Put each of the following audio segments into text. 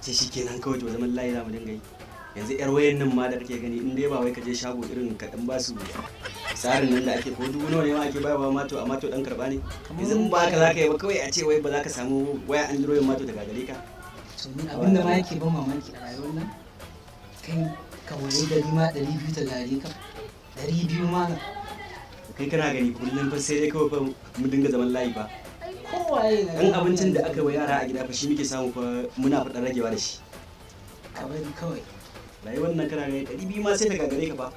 ce shikenan kawai to zaman layi za mu dinga yi. Yanzu yar wayan nan ma da kake gani in dai ba wai ka je shago irin ka dan ba su tsarin nan da ake ko dubu nawa ne ma ake bayarwa mato amma to dan karba ne. Yanzu in ba haka za ka yi ba kawai a ce wai ba za ka samu waya android mato daga gare ka. To ni abinda ma yake ban mamaki a rayuwar nan kai ka waye gari ma 200 ta gare ka 200 ma Kai kana gani kullum fa sai dai kawai fa mu dinga zaman layi ba. kowaye na Dan abincin da aka wa yara a gida fa shi muke samu fa muna faɗan ragewa da shi. ka bari kawai Rayuwar nan kana gani 200 ma sai ta gagare ka fa.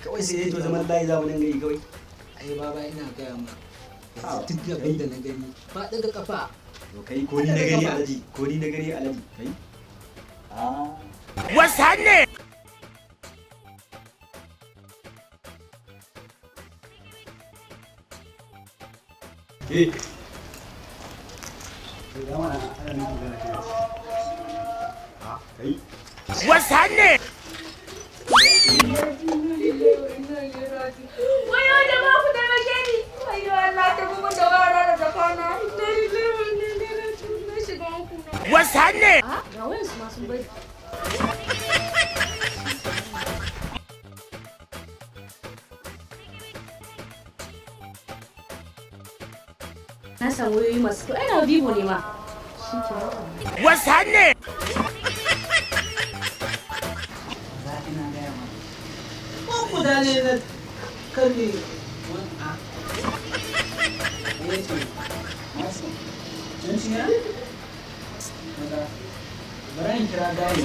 Kawai sai dai to zaman layi za mu dinga yi kawai. ai baba ina gaya ma yanzu duk abin da na gani ba daga kafa To kai ko ni na gani alaji ko ni na gani alaji kai. Wasan ne. Ke Wasan ne. Wayo jama'a ku taimake ni. Wayo Allah ta bugu da wara da zakana. Na shiga uku na. Wasan ne. Ga wayan su masu bari. Na san wayoyi masu kyau. Ai na Vivo ne ma. Shi ke Wasan ne. za ina gaya ma ko guda ne na karni wani a ya ce masu can ciya daga bari in kira gaye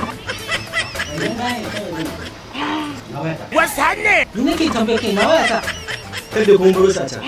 bayan gaye kawai zai Wasan ne. ni nake tambaye kai na waya ta kada kun baro sa can.